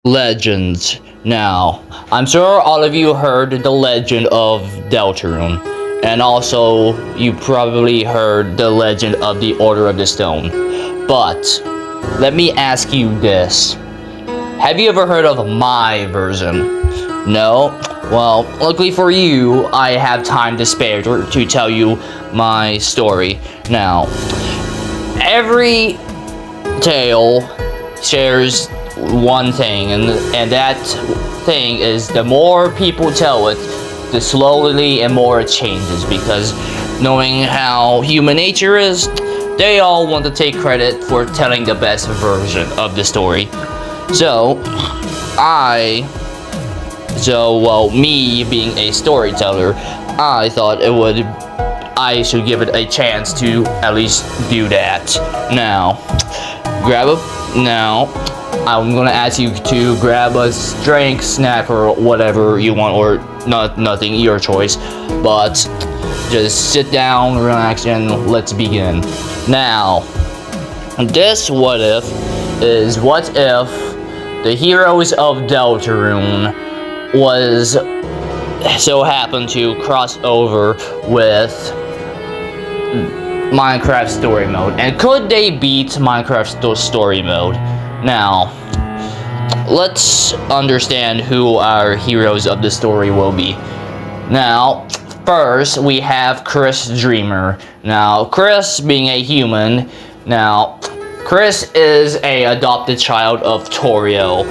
Legends. Now, I'm sure all of you heard the legend of Deltarune, and also you probably heard the legend of the Order of the Stone. But let me ask you this. Have you ever heard of my version? No? Well, luckily for you, I have time to spare to tell you my story. Now, every tale shares one thing, and that thing is the more people tell it, the slowly and more it changes, because knowing how human nature is, they all want to take credit for telling the best version of the story. So, me being a storyteller, I thought I should give it a chance to at least do that. Now, I'm gonna ask you to grab a drink, snack, or whatever you want, or nothing, your choice. But just sit down, relax, and let's begin. Now, this what if is what if the heroes of Deltarune was so happened to cross over with Minecraft story mode, and could they beat Minecraft story mode? Now, let's understand who our heroes of the story will be. Now, first we have Chris Dreamer. Now, Chris being a human, now Chris is a adopted child of Torio,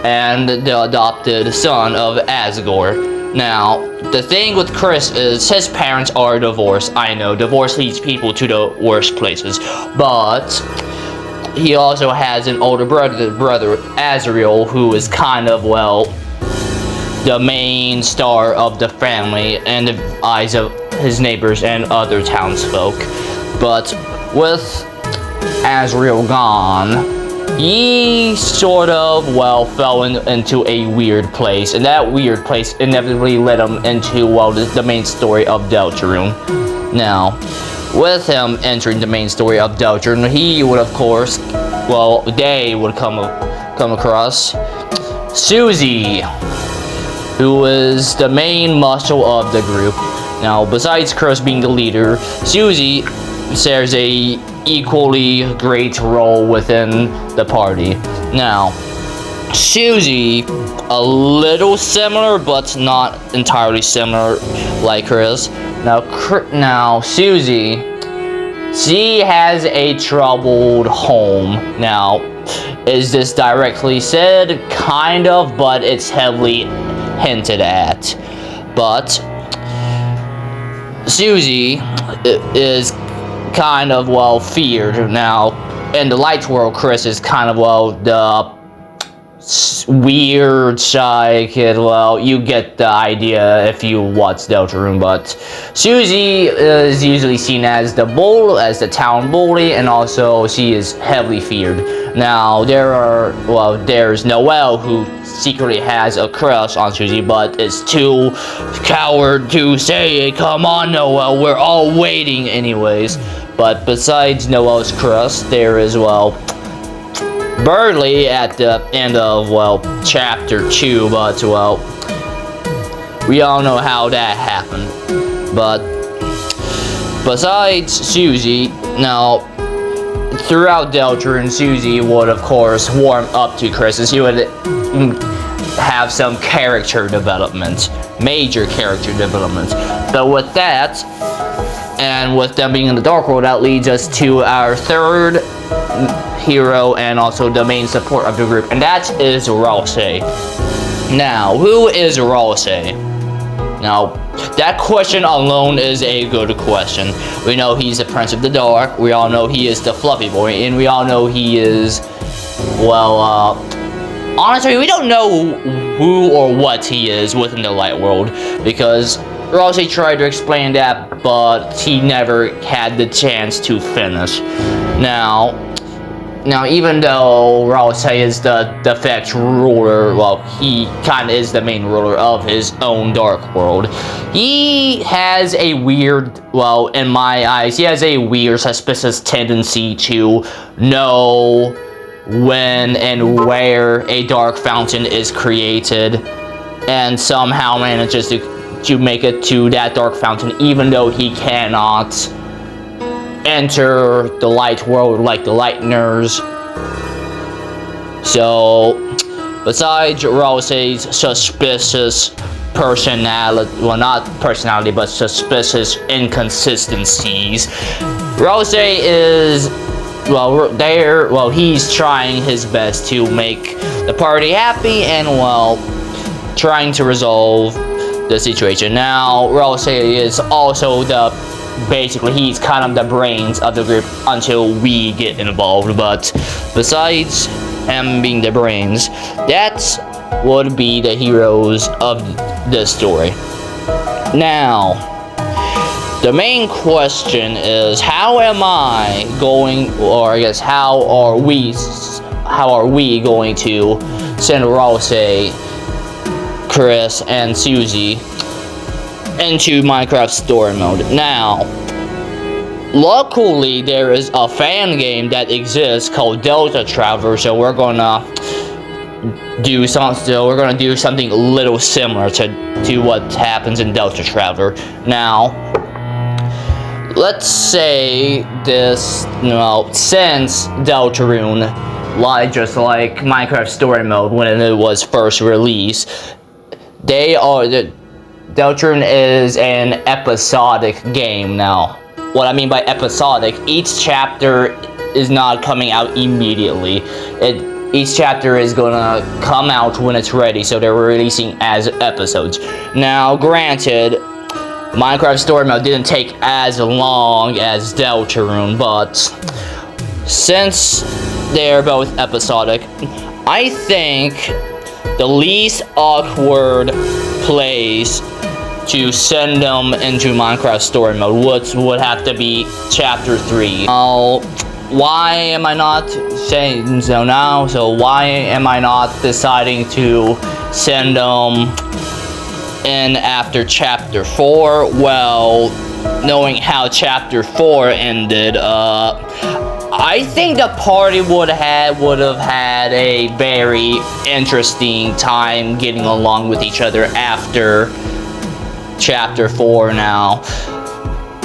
and the adopted son of Asgore. Now, the thing with Chris is his parents are divorced. I know, divorce leads people to the worst places, but he also has an older brother Azrael, who is kind of, well, the main star of the family and the eyes of his neighbors and other townsfolk. But with Azrael gone, he sort of, well, fell into a weird place, and that weird place inevitably led him into, well, the main story of Deltarune. Now, with him entering the main story of Deltarune, he would, of course, well, they would come across Susie, who is the main muscle of the group. Now, besides Chris being the leader, Susie shares a equally great role within the party. Now, Susie, a little similar, but not entirely similar like Chris. Now Susie, she has a troubled home. Now, is this directly said? Kind of, but it's heavily hinted at. But Susie is kind of, well, feared. Now, in the light world, Chris is kind of, well, the weird, shy kid. Well, you get the idea if you watch Deltarune. But Susie is usually seen as the town bully, and also she is heavily feared. Now, there's Noelle, who secretly has a crush on Susie, but is too coward to say it. Come on, Noelle, we're all waiting anyways. But besides Noelle's crush, there is, well, Burley at the end of, well, chapter 2, but, well, we all know how that happened. But besides Susie, now, throughout Deltarune, Susie would, of course, warm up to Chris, and she would have some character development, major character development. But with that, and with them being in the Dark World, that leads us to our third hero and also the main support of the group, and that is Ralse. Now, who is Ralse? Now, that question alone is a good question. We know he's the Prince of the Dark, we all know he is the Fluffy Boy, and we all know he is, well, honestly, we don't know who or what he is within the Light World, because Ralse tried to explain that, but he never had the chance to finish. Now, even though Ralse is the de facto ruler, well, he kind of is the main ruler of his own Dark World, he has a weird, well, in my eyes, he has a weird suspicious tendency to know when and where a dark fountain is created, and somehow manages to make it to that dark fountain, even though he cannot enter the light world like the Lightners. So, besides Rose's suspicious personality, well, not personality, but suspicious inconsistencies, Rose is, well, he's trying his best to make the party happy and, well, trying to resolve the situation. Now, Rose is also basically, he's kind of the brains of the group until we get involved, but besides him being the brains, that would be the heroes of this story. Now, the main question is, how am I going, or I guess how are we going to send Rose, Chris, and Susie into Minecraft story mode? Now, luckily there is a fan game that exists called Delta Traveler, so we're gonna do something a little similar to what happens in Delta Traveler. Now, let's say this, since Deltarune, just like Minecraft story mode when it was first released, Deltarune is an episodic game. Now, what I mean by episodic, each chapter is not coming out immediately. Each chapter is gonna come out when it's ready, so they're releasing as episodes. Now, granted, Minecraft story mode didn't take as long as Deltarune, but since they're both episodic, I think the least awkward place to send them into Minecraft story mode would have to be chapter 3. Why am I not saying so now? So why am I not deciding to send them in after chapter 4? Well, knowing how chapter 4 ended, I think the party would have had a very interesting time getting along with each other after chapter 4. Now,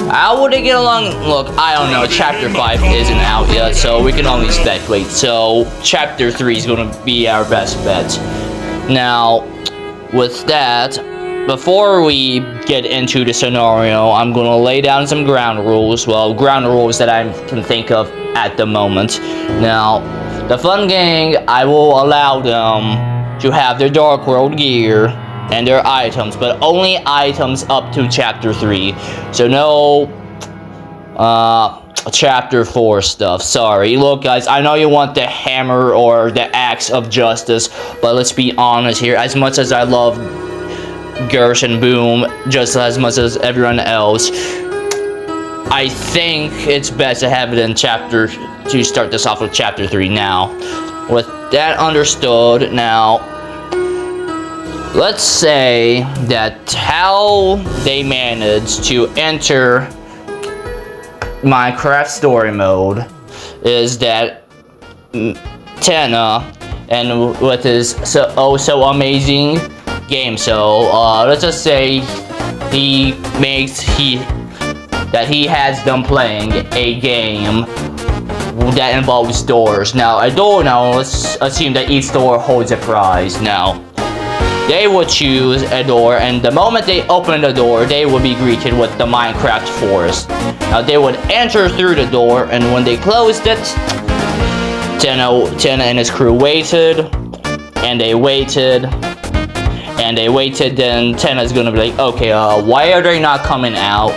how would they get along? Look, I don't know. Chapter 5 isn't out yet, so we can only speculate. So chapter 3 is going to be our best bet. Now, with that, before we get into the scenario, I'm going to lay down some ground rules. Well, ground rules that I can think of at the moment. Now, the Fun Gang, I will allow them to have their Dark World gear and their items, but only items up to chapter 3. So no chapter 4 stuff. Sorry. Look, guys, I know you want the hammer or the axe of justice, but let's be honest here. As much as I love Gersh and Boom just as much as everyone else, I think it's best to have it in to start this off with chapter 3. Now, with that understood, now let's say that how they managed to enter Minecraft story mode is that Tana, and with his so amazing game, so let's just say he has them playing a game that involves doors. Now, a door, now let's assume that each door holds a prize. Now, they would choose a door, and the moment they open the door, they would be greeted with the Minecraft forest. Now, they would enter through the door, and when they closed it, Tana and his crew waited, and they waited, and they waited. Then Tana's gonna be like, okay, why are they not coming out?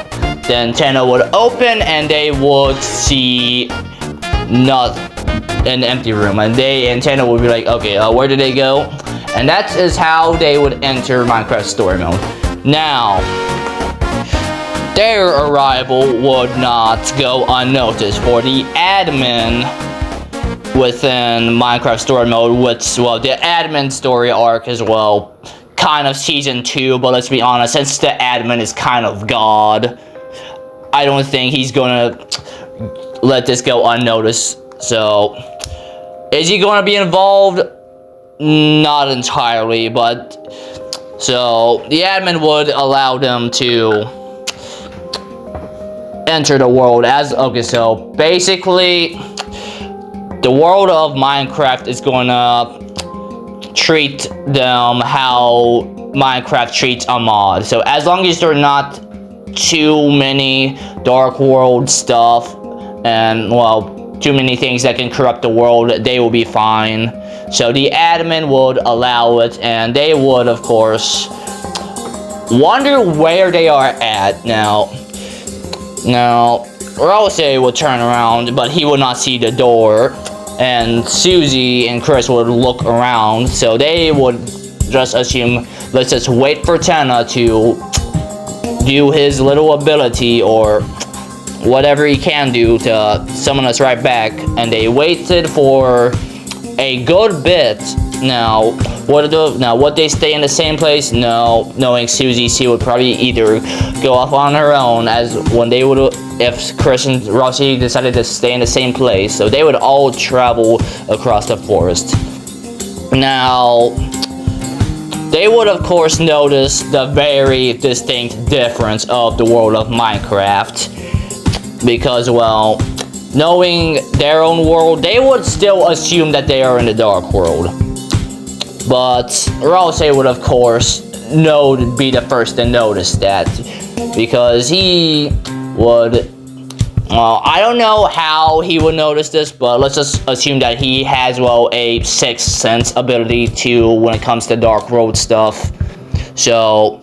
Then Tana would open, and they would see an empty room, and Tana would be like, okay, where did they go? And that is how they would enter Minecraft story mode. Now, their arrival would not go unnoticed, for the admin within Minecraft story mode, which, well, the admin story arc as well, kind of season 2, but let's be honest, since the admin is kind of God, I don't think he's gonna let this go unnoticed. So, Is he going to be involved? Not entirely, but so the admin would allow them to enter the world as okay. So basically, the world of Minecraft is going to treat them how Minecraft treats a mod. So as long as there are not too many dark world stuff and well, too many things that can corrupt the world, they will be fine. So the admin would allow it, and they would, of course, wonder where they are at now. Rose would turn around, but he would not see the door, and Susie and Chris would look around, so they would just assume, let's just wait for Tana to do his little ability or whatever he can do to summon us right back, and they waited for a good bit. Now, would they stay in the same place? No, knowing Susie, she would probably either go off on her own, as when they would, if Chris and Rossi decided to stay in the same place, so they would all travel across the forest. Now, they would of course notice the very distinct difference of the world of Minecraft, because well, knowing their own world, they would still assume that they are in the dark world. But Rose would of course be the first to notice that, because he would, well, I don't know how he would notice this, but let's just assume that he has, well, a sixth sense ability to when it comes to dark world stuff. So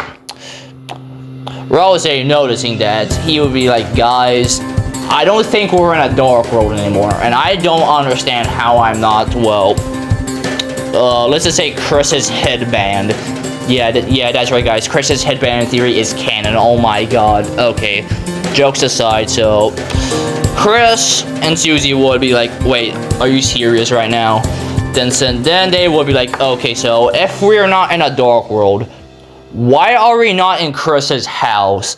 Rose noticing that, he would be like, guys, I don't think we're in a dark world anymore, and I don't understand how I'm not, well, let's just say Chris's headband. Yeah, that's right, guys. Chris's headband theory is canon. Oh my god. Okay, jokes aside, so Chris and Susie would be like, wait, are you serious right now? Then they would be like, okay, so if we're not in a dark world, why are we not in Chris's house?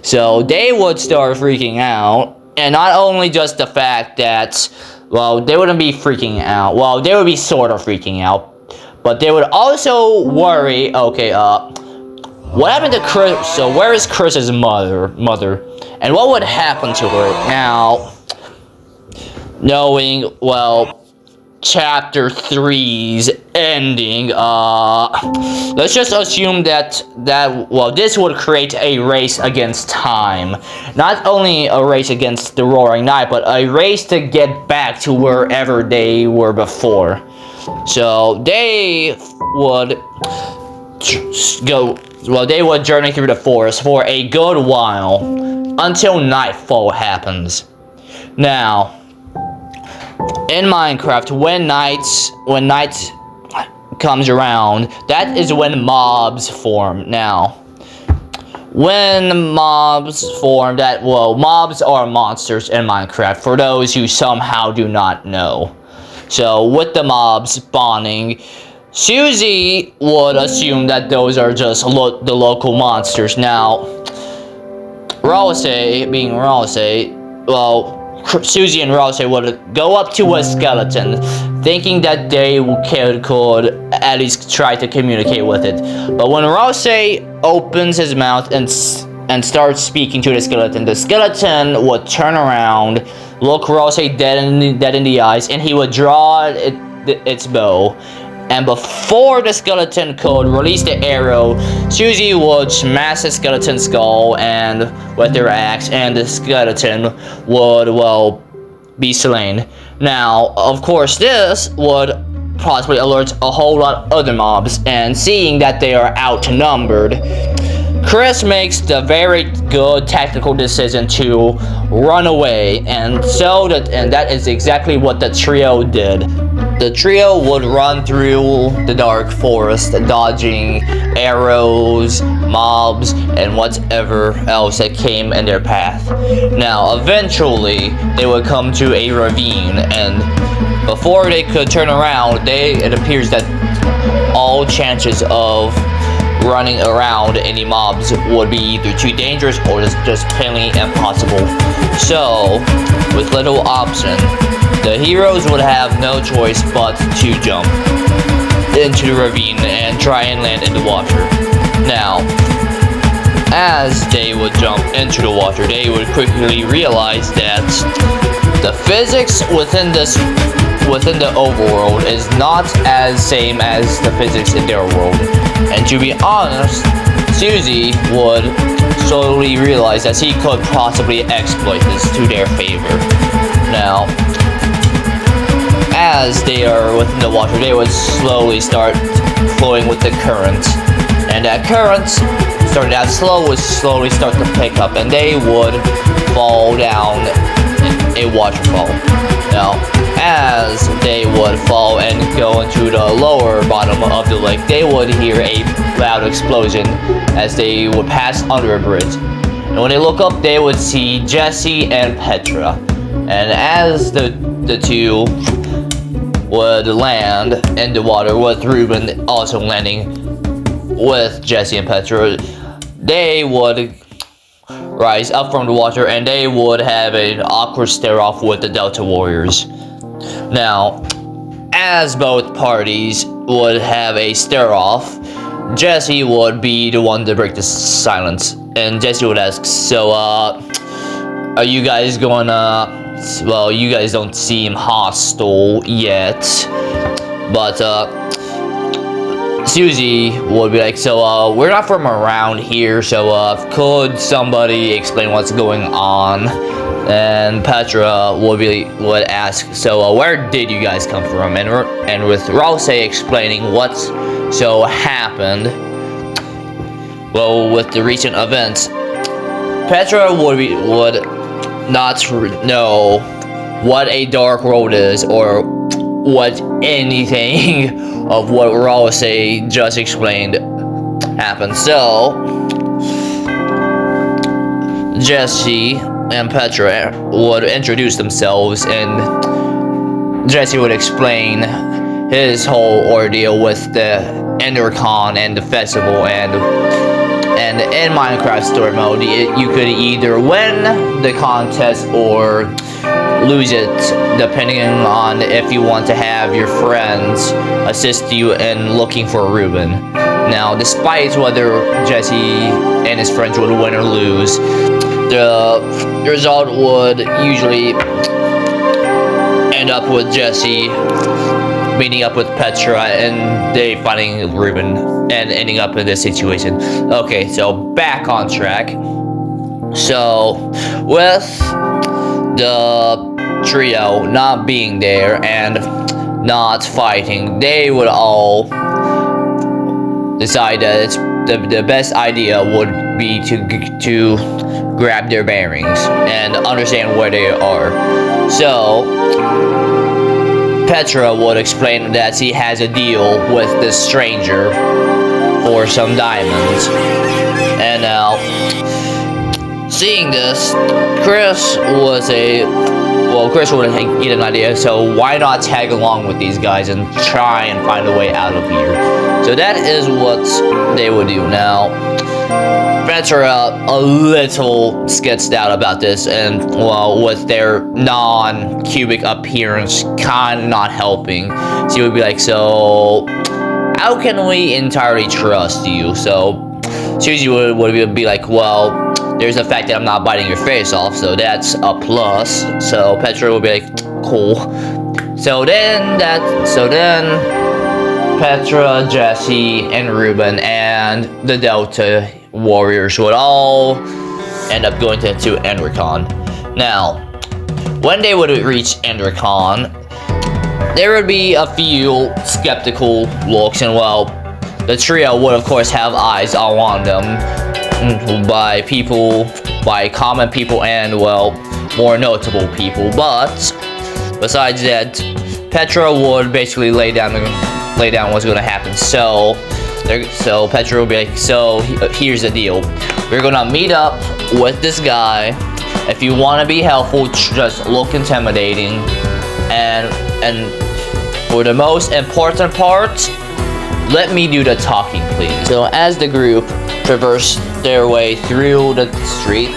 So they would start freaking out. And not only just the fact that, well, they wouldn't be freaking out. Well, they would be sort of freaking out. But they would also worry, okay, what happened to Chris? So where is Chris's mother? And what would happen to her? Now, knowing, well, chapter 3's ending, let's just assume that well, this would create a race against time. Not only a race against the Roaring Night, but a race to get back to wherever they were before. So they would they would journey through the forest for a good while until nightfall happens. Now, in Minecraft, when night comes around, that is when mobs form. Now, when mobs form, mobs are monsters in Minecraft, for those who somehow do not know. So, with the mobs spawning, Susie would assume that those are just the local monsters. Now, Rose, being Rose, well, Susie and Rose would go up to a skeleton, thinking that they could at least try to communicate with it. But when Rose opens his mouth and starts speaking to the skeleton would turn around, look Rose dead in the eyes, and he would draw its bow. And before the skeleton could release the arrow, Susie would smash the skeleton's skull and with her axe, and the skeleton would, well, be slain. Now, of course, this would possibly alert a whole lot of other mobs, and seeing that they are outnumbered, Chris makes the very good tactical decision to run away, and that is exactly what the trio did. The trio would run through the dark forest, dodging arrows, mobs, and whatever else that came in their path. Now, eventually, they would come to a ravine, and before they could turn around, it appears that all chances of running around any mobs would be either too dangerous or just plainly impossible. So, with little option, the heroes would have no choice but to jump into the ravine and try and land in the water. Now, as they would jump into the water, they would quickly realize that the physics within the overworld is not as same as the physics in their world. And to be honest, Susie would slowly realize that he could possibly exploit this to their favor. Now, as they are within the water, they would slowly start flowing with the current. And that current, starting out slow, would slowly start to pick up, and they would fall down a waterfall. Now, as they would fall and go into the lower bottom of the lake, they would hear a loud explosion as they would pass under a bridge. And when they look up, they would see Jesse and Petra. And as the two would land in the water, with Ruben also landing with Jesse and Petra, they would rise up from the water and they would have an awkward stare-off with the Delta Warriors. Now, as both parties would have a stare-off, Jesse would be the one to break the silence. And Jesse would ask, so, are you guys gonna... Well, you guys don't seem hostile yet, but Susie would be like, so we're not from around here, so could somebody explain what's going on? And Petra would ask, so where did you guys come from? And with Rose explaining what so happened, well, with the recent events, Petra would not know what a dark world is or what anything of what Rose just explained happened. So Jesse and Petra would introduce themselves, and Jesse would explain his whole ordeal with the EnderCon and the festival, and in Minecraft story mode, you could either win the contest or lose it, depending on if you want to have your friends assist you in looking for Ruben. Now, despite whether Jesse and his friends would win or lose, the result would usually end up with Jesse meeting up with Petra and they finding Ruben and ending up in this situation. Okay, so back on track. So with the trio not being there and not fighting, they would all decide that the best idea would be to grab their bearings and understand where they are. So Petra would explain that he has a deal with this stranger for some diamonds. And now, seeing this, Chris would get an idea, so why not tag along with these guys and try and find a way out of here? So that is what they would do. Now, Petra a little sketched out about this, and well, with their non-cubic appearance kind of not helping, she would be like, so how can we entirely trust you? So Susie would be like, well, there's the fact that I'm not biting your face off, so that's a plus. So Petra would be like, cool. So then Petra, Jesse, and Ruben and the Delta Warriors would all end up going to EnderCon. Now, when they would reach EnderCon, there would be a few skeptical looks, and well, the trio would of course have eyes all on them by common people and well, more notable people. But besides that, Petra would basically lay down what's going to happen. So Petra will be like, so here's the deal. We're going to meet up with this guy. If you want to be helpful, just look intimidating. And for the most important part, let me do the talking, please. So as the group traversed their way through the street,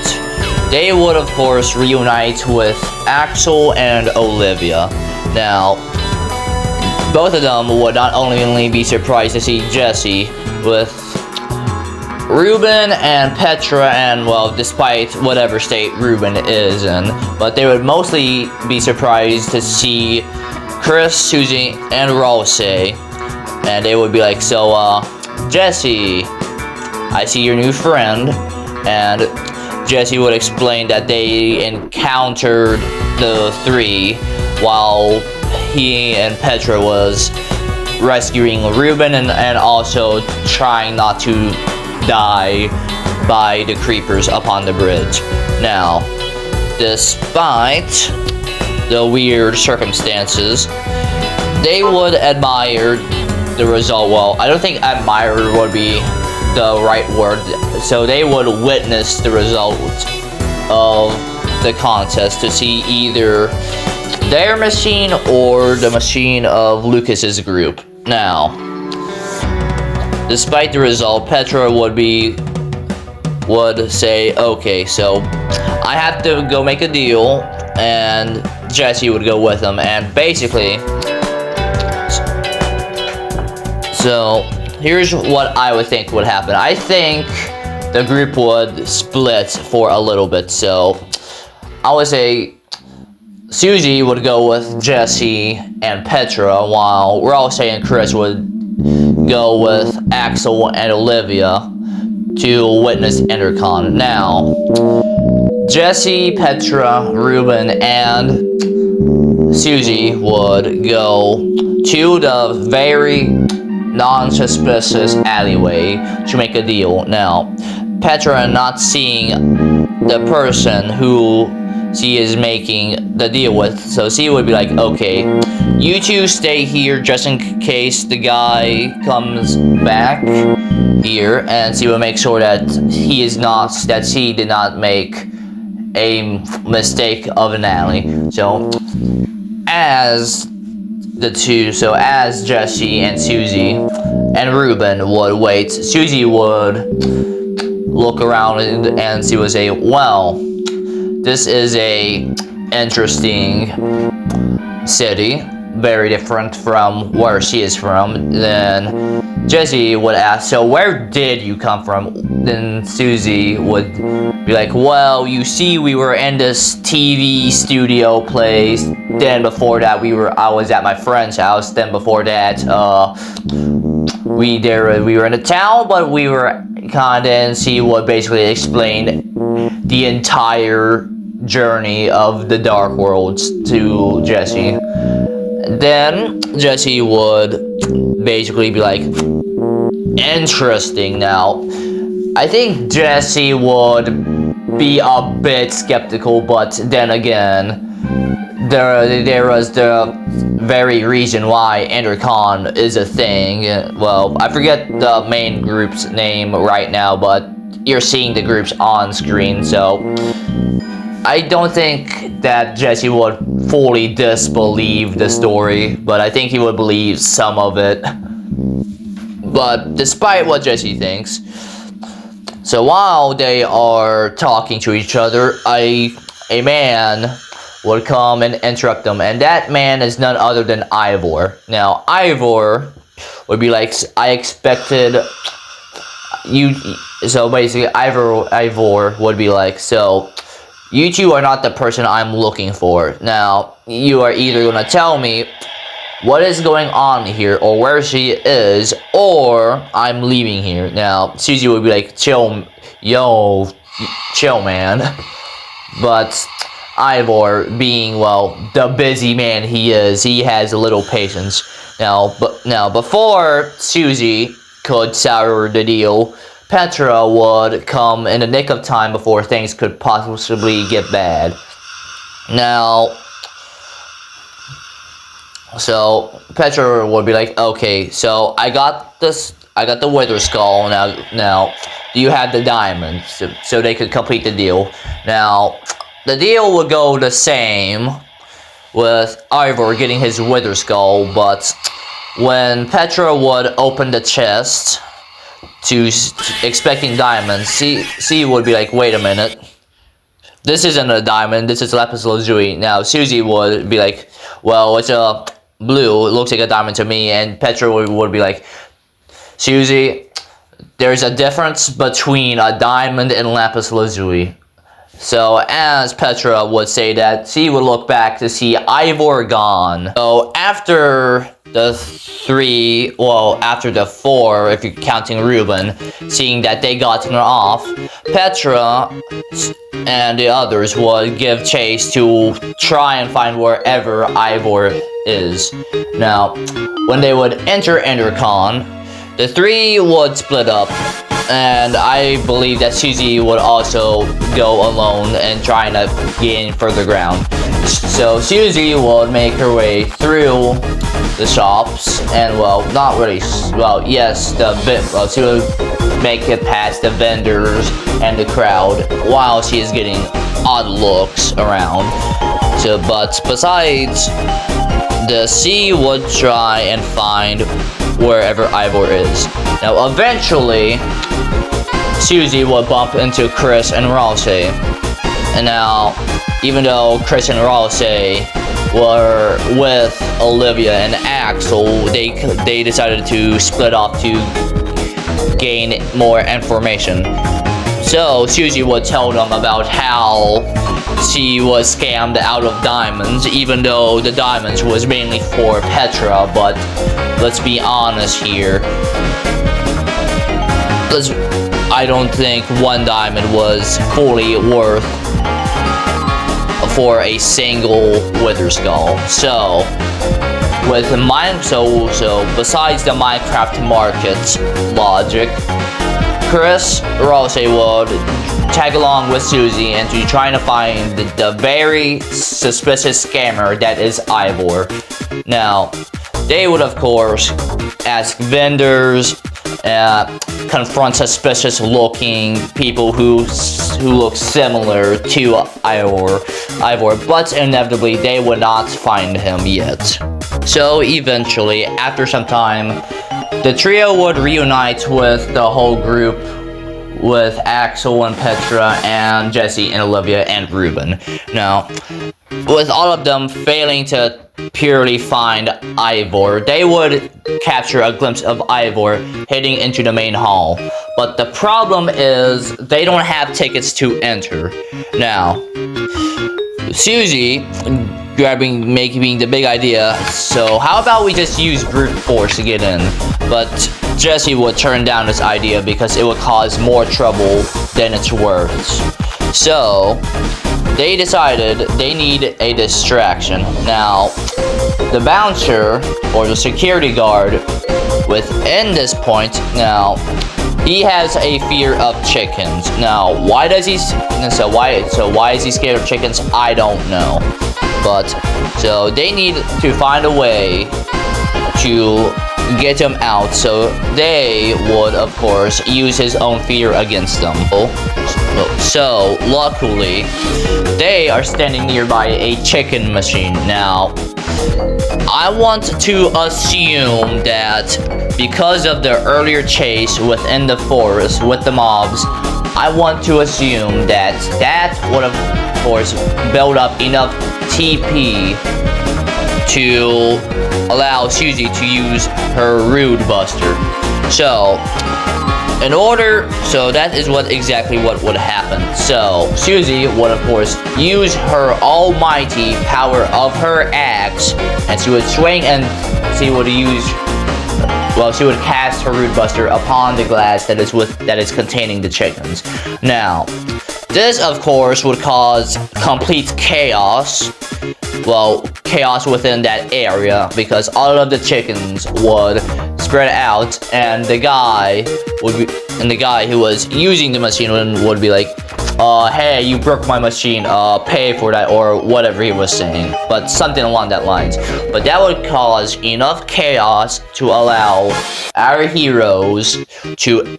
they would of course reunite with Axel and Olivia. Now, both of them would not only be surprised to see Jesse with Ruben and Petra, and well, despite whatever state Ruben is in, but they would mostly be surprised to see Chris, Susie, and Rose, and they would be like, so, Jesse, I see your new friend, and Jesse would explain that they encountered the three while he and Petra was rescuing Ruben and also trying not to die by the creepers up on the bridge. Now, despite the weird circumstances, they would admire the result. Well, I don't think admire would be the right word. So they would witness the result of the contest to see either their machine or the machine of Lucas's group. Now, despite the result, Petra would say, okay, so I have to go make a deal, and Jesse would go with them, and basically, so here's what I would think would happen. I think the group would split for a little bit, so I would say Susie would go with Jesse and Petra, while Rose and Chris would go with Axel and Olivia to witness Endercon. Now, Jesse, Petra, Ruben, and Susie would go to the very non-suspicious alleyway to make a deal. Now, Petra, not seeing the person who she is making the deal with, so she would be like, okay, you two stay here just in case the guy comes back here, and she will make sure that she did not make a mistake of an alley. So as Jesse and Susie and Ruben would wait, Susie would look around and she would say, well, this is a interesting city, very different from where she is from. Then Jesse would ask, so where did you come from? Then Susie would be like, well, you see, we were in this TV studio place. Then before that, I was at my friend's house. Then before that, we were in a town, but we were kinda, and she would basically explain the entire journey of the Dark Worlds to Jesse. Then Jesse would basically be like, interesting. Now, I think Jesse would be a bit skeptical, but then again, there was the very reason why EnderCon is a thing. Well, I forget the main group's name right now, but you're seeing the groups on screen, so I don't think that Jesse would fully disbelieve the story, but I think he would believe some of it. But despite what Jesse thinks, so while they are talking to each other, a man would come and interrupt them, and that man is none other than Ivor. Now, Ivor would be like, I expected you, so basically Ivor would be like, so you two are not the person I'm looking for. Now, you are either gonna tell me what is going on here, or where she is, or I'm leaving here. Now, Susie would be like, chill, man. But Ivor, being, well, the busy man he is, he has a little patience. Now, before Susie could sour the deal, Petra would come in the nick of time before things could possibly get bad. Now, so Petra would be like, okay, so I got the Wither Skull. Now, do you have the diamonds? So they could complete the deal. Now, the deal would go the same with Ivor getting his Wither Skull, but when Petra would open the chest expecting diamonds, she would be like, wait a minute, this isn't a diamond, this is lapis lazuli. Now Susie would be like, well, it's a blue, it looks like a diamond to me, and Petra would be like, Susie, there's a difference between a diamond and lapis lazuli. So as Petra would say that, she would look back to see Ivor gone. So after the four, if you're counting Ruben, seeing that they gotten off, Petra and the others would give chase to try and find wherever Ivor is. Now, when they would enter Endercon, the three would split up, and I believe that Susie would also go alone and try to gain further ground. So Susie would make her way through the shops, and well, not really, well, yes, she would make it past the vendors and the crowd while she is getting odd looks around. So, but besides, she would try and find wherever Ivor is. Now, eventually, Susie would bump into Chris and Ralsei. And now, even though Chris and Ralsei were with Olivia and Axel, they decided to split off to gain more information. So, Susie would tell them about how she was scammed out of diamonds, even though the diamonds was mainly for Petra, but let's be honest here. I don't think one diamond was fully worth for a single Wither Skull. So, besides the Minecraft market logic, Chris Ralsei would tag along with Susie and to trying to find the very suspicious scammer that is Ivor. Now, they would of course ask vendors, confront suspicious looking people who look similar to Ivor, but inevitably they would not find him yet. So eventually, after some time, the trio would reunite with the whole group, with Axel and Petra and Jesse and Olivia and Ruben. Now, with all of them failing to purely find Ivor, they would capture a glimpse of Ivor heading into the main hall. But the problem is, they don't have tickets to enter. Now, Susie making the big idea, so how about we just use brute force to get in? But Jesse would turn down this idea because it would cause more trouble than it's worth. So, they decided they need a distraction. Now, the bouncer, or the security guard, within this point, now, he has a fear of chickens. Now, why is he scared of chickens? I don't know. But, so they need to find a way to get him out, so they would, of course, use his own fear against them. So, luckily, they are standing nearby a chicken machine. Now, I want to assume that because of the earlier chase within the forest with the mobs, I want to assume that would, of course, build up enough TP to allow Susie to use her Rude Buster. So that is exactly what would happen. So Susie would of course use her almighty power of her axe, and she would swing and she would cast her Rude Buster upon the glass that is containing the chickens. Now, this of course would cause complete chaos. Well, chaos within that area, because all of the chickens would spread out, and the guy who was using the machine would be like, hey, you broke my machine, pay for that, or whatever he was saying, but something along that lines. But that would cause enough chaos to allow our heroes to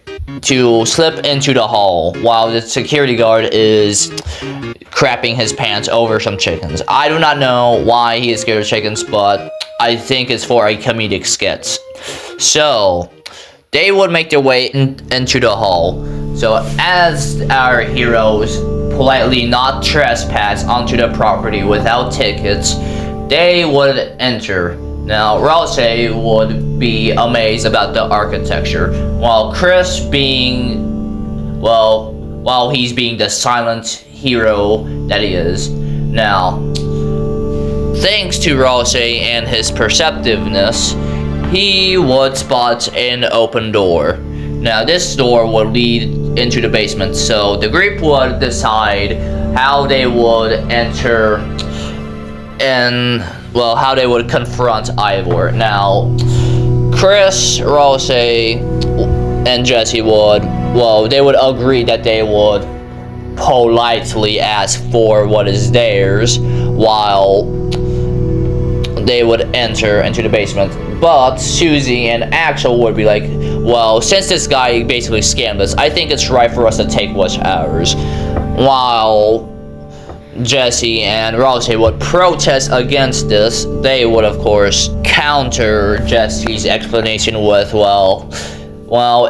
slip into the hall while the security guard is crapping his pants over some chickens. I do not know why he is scared of chickens, but I think it's for a comedic sketch. So, they would make their way into the hall. So, as our heroes politely not trespass onto the property without tickets, they would enter. Now, Rouse would be amazed about the architecture, while Chris while he's being the silent hero that he is. Now, thanks to Rouse and his perceptiveness, he would spot an open door. Now, this door would lead into the basement, so the group would decide how they would enter and, well, how they would confront Ivor. Now, Chris, Rouse, and Jesse would, well, they would agree that they would politely ask for what is theirs while they would enter into the basement. But Susie and Axel would be like, well, since this guy basically scammed us, I think it's right for us to take what's ours. While Jesse and Rouse would protest against this, they would of course counter Jesse's explanation with, well,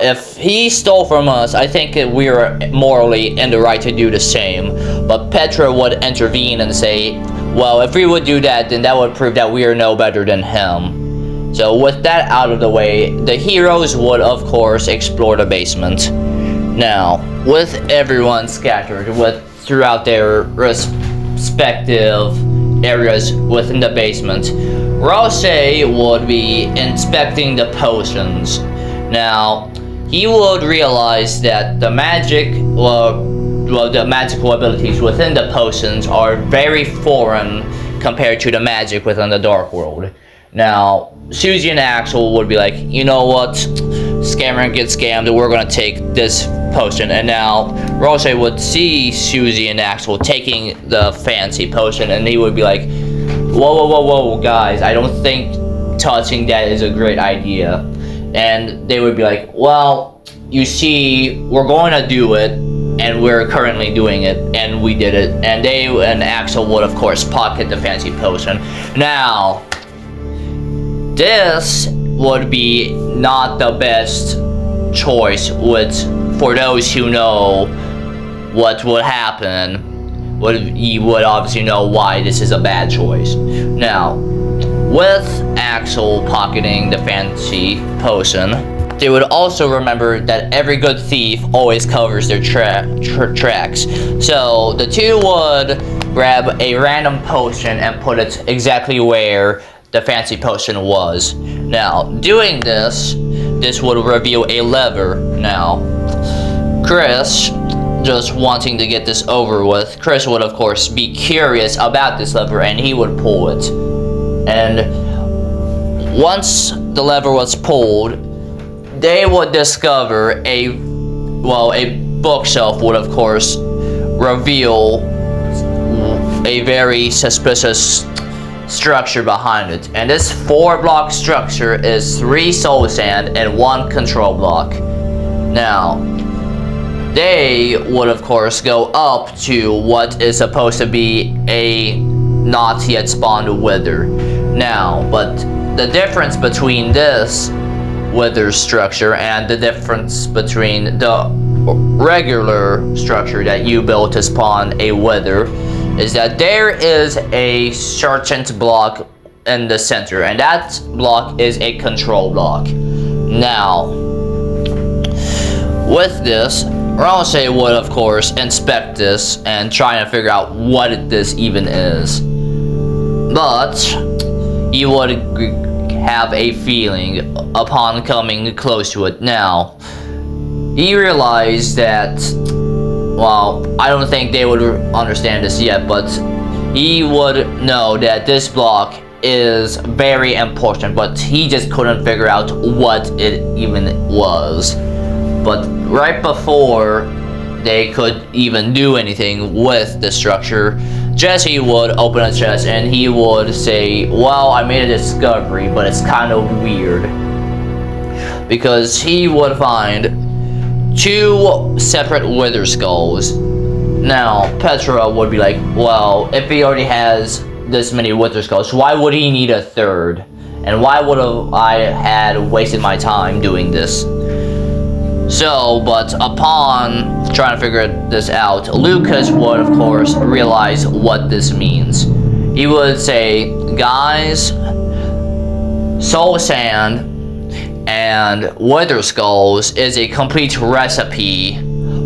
if he stole from us, I think we're morally in the right to do the same. But Petra would intervene and say, well, if we would do that, then that would prove that we are no better than him. So with that out of the way, the heroes would of course explore the basement. Now, with everyone scattered throughout their respective areas within the basement, Rouse would be inspecting the potions. Now, he would realize that the the magical abilities within the potions are very foreign compared to the magic within the Dark World. Now, Susie and Axel would be like, you know what, scammer gets scammed, we're gonna take this potion. And now, Rouse would see Susie and Axel taking the fancy potion, and he would be like, whoa, guys, I don't think touching that is a great idea. And they would be like, well, you see, we're going to do it, and we're currently doing it, and we did it. And Axel would, of course, pocket the fancy potion. Now, this would be not the best choice for those who know what would happen. You would obviously know why this is a bad choice. Now, with Axel pocketing the fancy potion, they would also remember that every good thief always covers their tracks. So the two would grab a random potion and put it exactly where the fancy potion was. Now, doing this would reveal a lever. Now, Chris, just wanting to get this over with, Chris would of course be curious about this lever, and he would pull it. And once the lever was pulled, they would discover a bookshelf would of course reveal a very suspicious structure behind it. And this 4-block structure is 3 soul sand and 1 control block. Now, they would of course go up to what is supposed to be a not yet spawned wither. Now, but the difference between this wither structure and the difference between the regular structure that you build to spawn a wither is that there is a certain block in the center, and that block is a control block. Now, with this, Rouse would of course inspect this and try to figure out what this even is. But he would have a feeling upon coming close to it. Now, he realized that, well, I don't think they would understand this yet, but he would know that this block is very important, but he just couldn't figure out what it even was. But right before they could even do anything with the structure, Jesse would open a chest and he would say, well, I made a discovery, but it's kind of weird. Because he would find 2 separate wither skulls. Now, Petra would be like, well, if he already has this many wither skulls, why would he need a 3rd? And why would I had wasted my time doing this? So, but upon trying to figure this out, Lucas would, of course, realize what this means. He would say, guys, soul sand and wither skulls is a complete recipe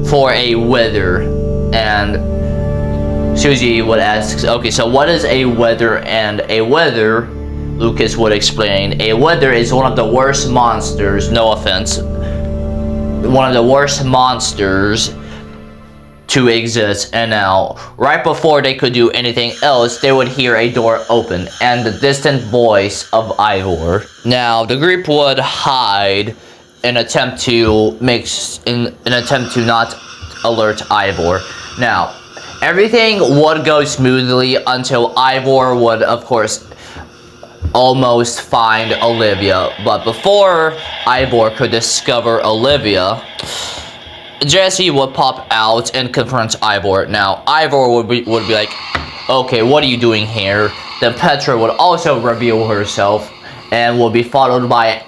for a wither. And Susie would ask, okay, so what is a wither and a wither? Lucas would explain, a wither is one of the worst monsters, no offense, one of the worst monsters to exist. And now, right before they could do anything else, they would hear a door open and the distant voice of Ivor. Now, the group would hide in attempt to not alert Ivor. Now, everything would go smoothly until Ivor would, of course, almost find Olivia. But before Ivor could discover Olivia, Jesse would pop out and confront Ivor. Now, Ivor would be like, okay, what are you doing here? Then Petra would also reveal herself and will be followed by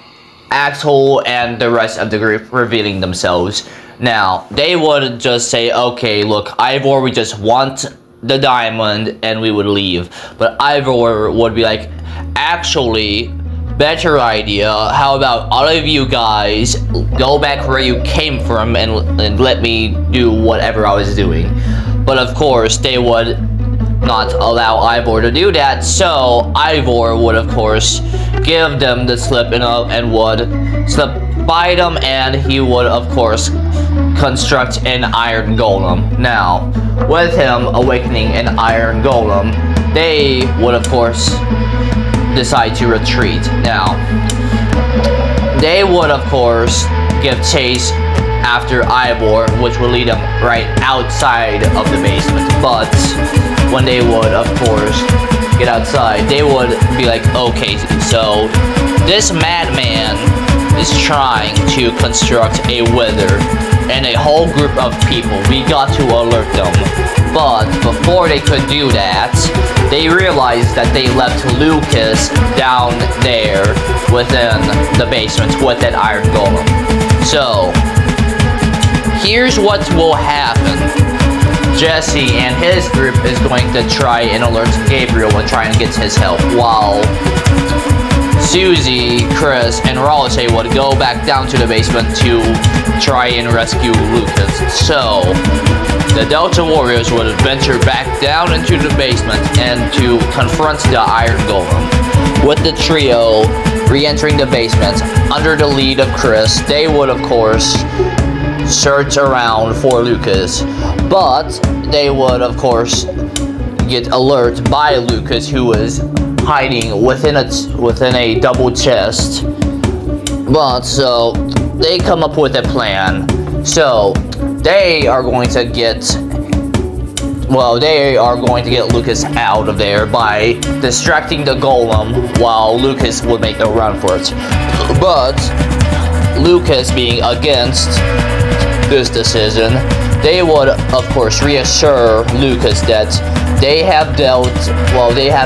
Axel and the rest of the group revealing themselves. Now, they would just say, okay, look, Ivor, we just want the diamond, and we would leave. But Ivor would be like, actually, better idea, how about all of you guys go back where you came from and let me do whatever I was doing. But of course, they would not allow Ivor to do that, so Ivor would, of course, give them the slip and would slip by them, and he would, of course, construct an iron golem. Now, with him awakening an iron golem, they would, of course, decide to retreat. Now, they would, of course, give chase after Ivor, which would lead them right outside of the basement. But when they would, of course, get outside, they would be like, okay, so this madman is trying to construct a wither and a whole group of people. We got to alert them. But before they could do that, they realized that they left Lucas down there within the basement with that iron golem. So, here's what will happen. Jesse and his group is going to try and alert Gabriel and try and get his help, while Susie, Chris, and Raleigh would go back down to the basement to try and rescue Lucas. So, the Delta Warriors would venture back down into the basement and to confront the Iron Golem. With the trio re-entering the basement under the lead of Chris, they would, of course, search around for Lucas. But they would, of course, get alert by Lucas, who was hiding within a double chest. But so they come up with a plan. So they are going to get Lucas out of there by distracting the golem while Lucas would make a run for it. But Lucas being against this decision, they would, of course, reassure Lucas that they have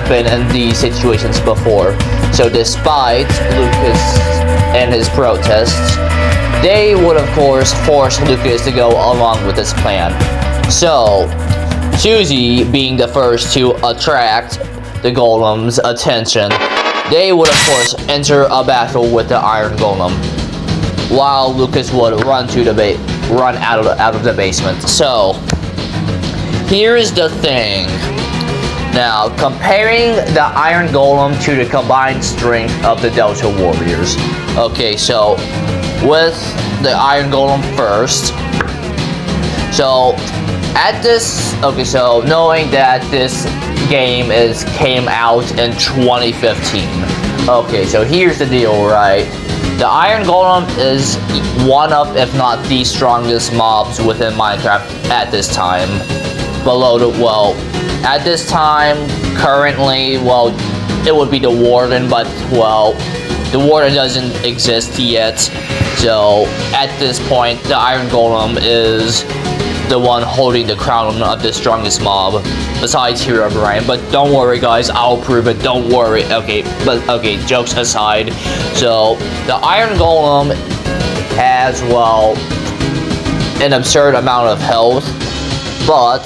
been in these situations before. So despite Lucas and his protests, they would, of course, force Lucas to go along with this plan. So, Susie being the first to attract the golem's attention, they would, of course, enter a battle with the Iron Golem, while Lucas would run out of the basement. So, here's the thing. Now, comparing the Iron Golem to the combined strength of the Delta Warriors. Okay, so with the Iron Golem first. So knowing that this game came out in 2015. Okay, so here's the deal, right? The Iron Golem is one of, if not the strongest mobs within Minecraft at this time. At this time, currently, it would be the Warden, but, the Warden doesn't exist yet. So, at this point, the Iron Golem is the one holding the crown of the strongest mob, besides Hero Brian. But don't worry, guys, I'll prove it, don't worry. Okay, jokes aside. So, the Iron Golem has, an absurd amount of health. But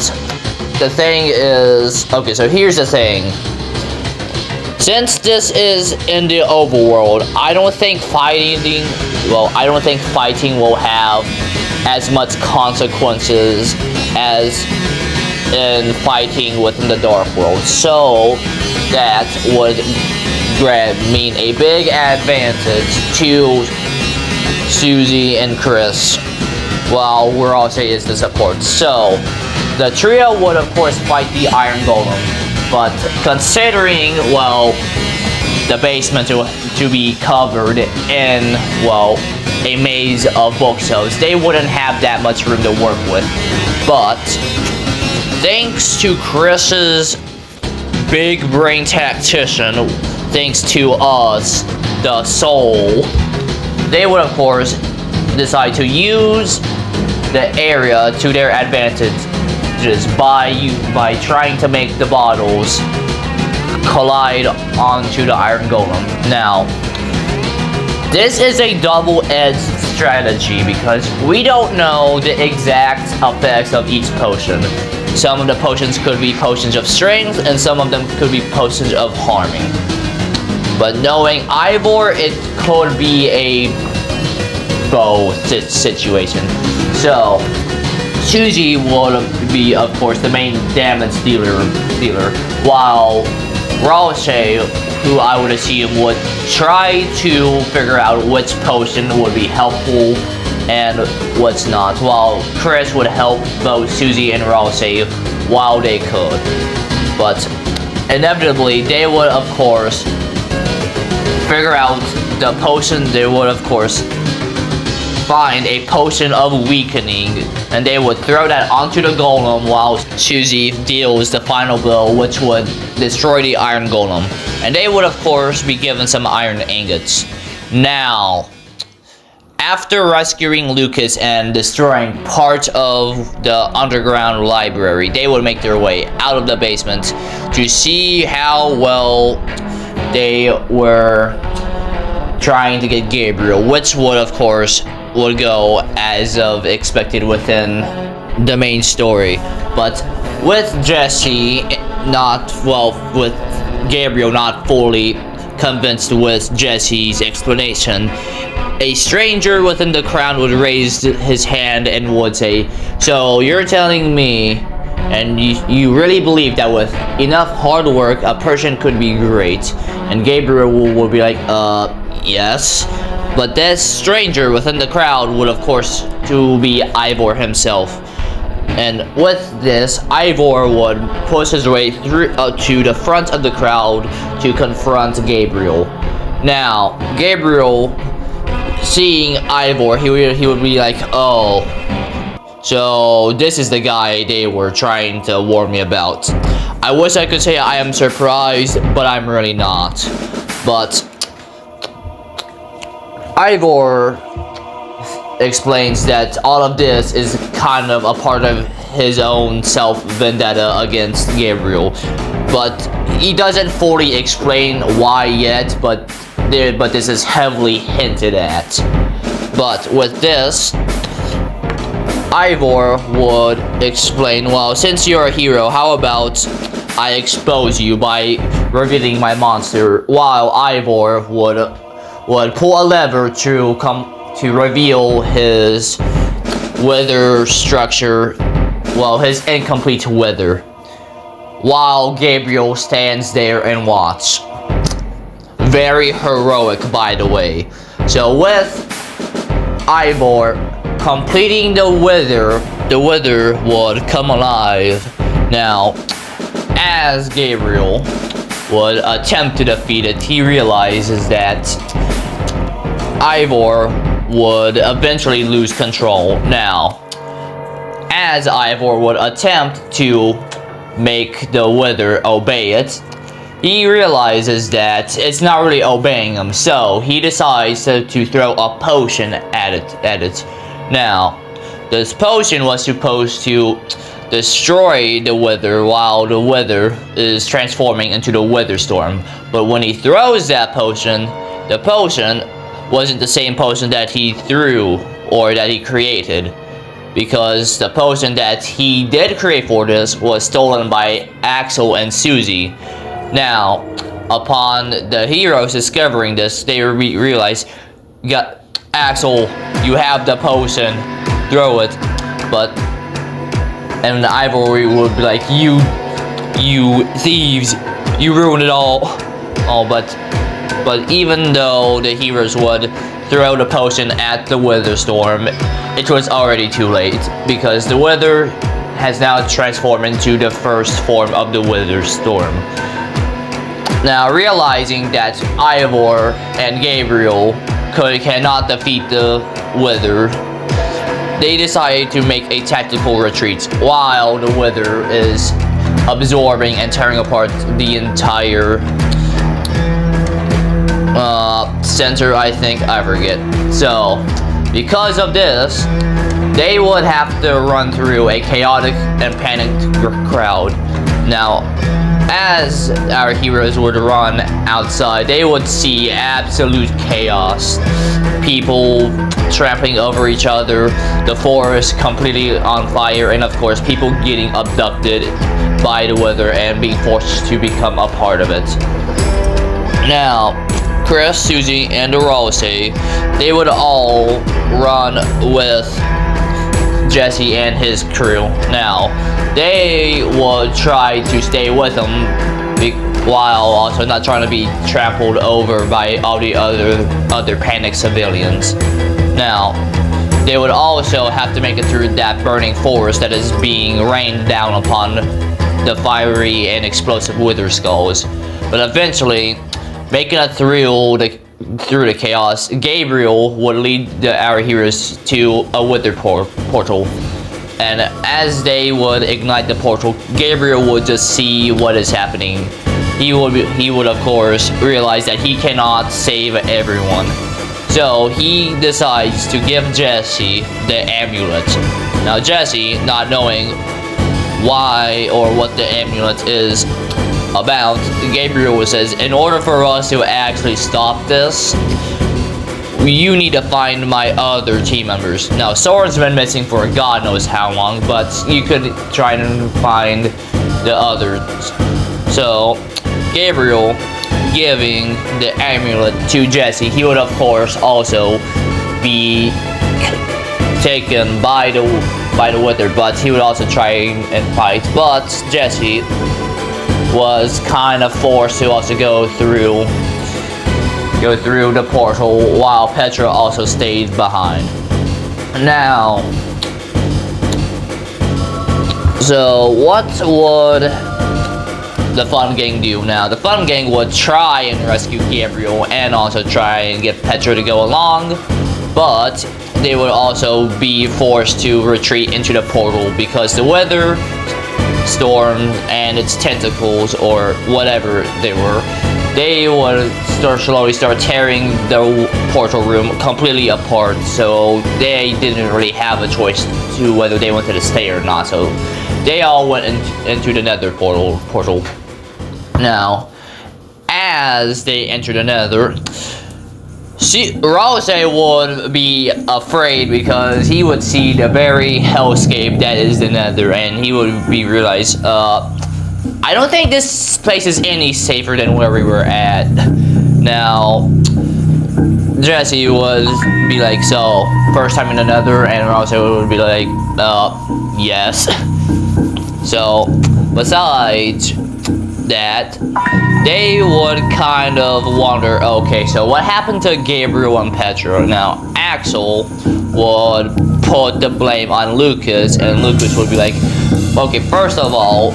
the thing is, okay, so here's the thing. Since this is in the overworld, I don't think fighting will have as much consequences as in fighting within the dark world. So that would mean a big advantage to Susie and Chris, while Ralsei is the support. So the trio would of course fight the Iron Golem, but considering, well, the basement to be covered in, well, a maze of bookshelves, they wouldn't have that much room to work with. But thanks to Chris's big brain tactician, thanks to us, the soul, they would of course decide to use the area to their advantage just by trying to make the bottles collide onto the Iron Golem. Now, this is a double-edged strategy because we don't know the exact effects of each potion. Some of the potions could be potions of strength, and some of them could be potions of harming. But knowing Ivor, it could be a both situation. So Suzy would be, of course, the main damage dealer, while Ralsei, who I would assume would try to figure out which potion would be helpful and what's not, while Chris would help both Suzy and Ralsei while they could. But inevitably, they would, of course, figure out the potion. They would, of course, find a potion of weakening, and they would throw that onto the golem while Suzy deals the final blow, which would destroy the Iron Golem. And they would, of course, be given some iron ingots. Now, after rescuing Lucas and destroying part of the underground library, they would make their way out of the basement to see how well they were trying to get Gabriel, which would, of course, would go as of expected within the main story. But with Jesse with Gabriel not fully convinced with Jesse's explanation, a stranger within the crowd would raise his hand and would say, "So you're telling me, and you really believe that with enough hard work a person could be great?" And Gabriel would be like, yes. But this stranger within the crowd would, of course, to be Ivor himself. And with this, Ivor would push his way through to the front of the crowd to confront Gabriel. Now, Gabriel, seeing Ivor, he would be like, "Oh, so this is the guy they were trying to warn me about. I wish I could say I am surprised, but I'm really not." But Ivor explains that all of this is kind of a part of his own self-vendetta against Gabriel. But he doesn't fully explain why yet, but this is heavily hinted at. But with this, Ivor would explain, "Well, since you're a hero, how about I expose you by revealing my monster?" While Ivor would pull a lever to reveal his wither structure, well, his incomplete wither, while Gabriel stands there and watch. Very heroic, by the way. So with Ivor completing the wither would come alive. Now, as Gabriel would attempt to defeat it, he realizes that Ivor would eventually lose control. Now, as Ivor would attempt to make the wither obey it, he realizes that it's not really obeying him, so he decides to throw a potion at it. Now, this potion was supposed to destroy the wither while the wither is transforming into the wither storm. But when he throws that potion, the potion wasn't the same potion that he threw or that he created. because the potion that he did create for this was stolen by Axel and Susie. Now, upon the heroes discovering this, they realize, Axel, you have the potion, throw it. And Ivory would be like, you thieves, you ruined it all. But even though the heroes would throw the potion at the Wither Storm, it was already too late, because the Wither has now transformed into the first form of the Wither Storm. Now, realizing that Ivor and Gabriel cannot defeat the Wither, they decided to make a tactical retreat while the Wither is absorbing and tearing apart the entire center, I think, I forget. So, because of this, they would have to run through a chaotic and panicked crowd. Now, as our heroes would run outside, they would see absolute chaos. People trampling over each other, the forest completely on fire, and of course, people getting abducted by the Wither and being forced to become a part of it. Now, Chris, Susie, and Rose, they would all run with Jesse and his crew. Now, they would try to stay with him while also not trying to be trampled over by all the other panicked civilians. Now, they would also have to make it through that burning forest that is being rained down upon the fiery and explosive Wither Skulls. But eventually, making it through the chaos, Gabriel would lead our heroes to a Wither portal. And as they would ignite the portal, Gabriel would just see what is happening. He would of course realize that he cannot save everyone. So he decides to give Jesse the amulet. Now Jesse, not knowing why or what the amulet is about, Gabriel says, in order for us to actually stop this, you need to find my other team members. Now, Soren's been missing for God knows how long, but you could try and find the others. So, Gabriel giving the amulet to Jesse, he would of course also be taken by the Wither, but he would also try and fight. But Jesse was kind of forced to also go through the portal, while Petra also stayed behind. Now, so what would the Fun Gang do now? The Fun Gang would try and rescue Gabriel and also try and get Petra to go along, but they would also be forced to retreat into the portal because the Wither Storm and its tentacles, or whatever they would slowly start tearing the portal room completely apart, so they didn't really have a choice to whether they wanted to stay or not, so they all went into the Nether portal. Now, as they enter the Nether, Rose would be afraid because he would see the very hellscape that is the Nether, and he would realize, I don't think this place is any safer than where we were at. Now, Jesse would be like, so, first time in the Nether, and Rose would be like, yes. So, besides that, they would kind of wonder, okay, so what happened to Gabriel and Petra? Now, Axel would put the blame on Lucas, and Lucas would be like, okay, first of all,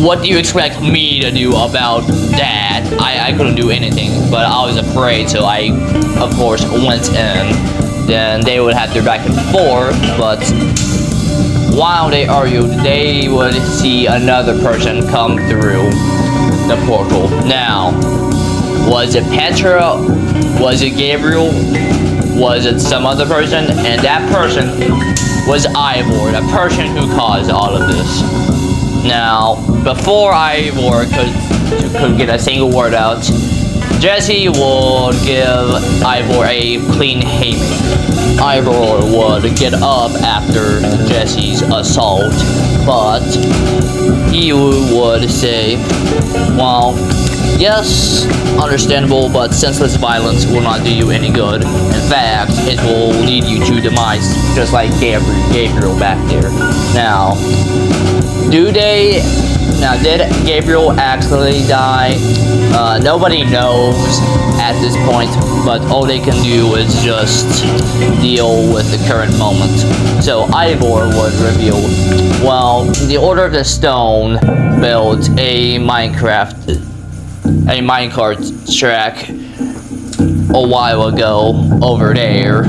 what do you expect me to do about that? I couldn't do anything, but I was afraid, so I, of course, went in. Then they would have their back and forth, but while they argued, they would see another person come through the portal. Now, was it Petra? Was it Gabriel? Was it some other person? And that person was Ivor, the person who caused all of this. Now, before Ivor could get a single word out, Jesse would give Ivor a clean hate Ivor would get up after Jesse's assault, but he would say, well, yes, understandable, but senseless violence will not do you any good. In fact, it will lead you to demise, just like Gabriel back there. Now, did Gabriel actually die? Nobody knows at this point, but all they can do is just deal with the current moment. So Ivor would reveal, well, the Order of the Stone built a minecart track a while ago over there.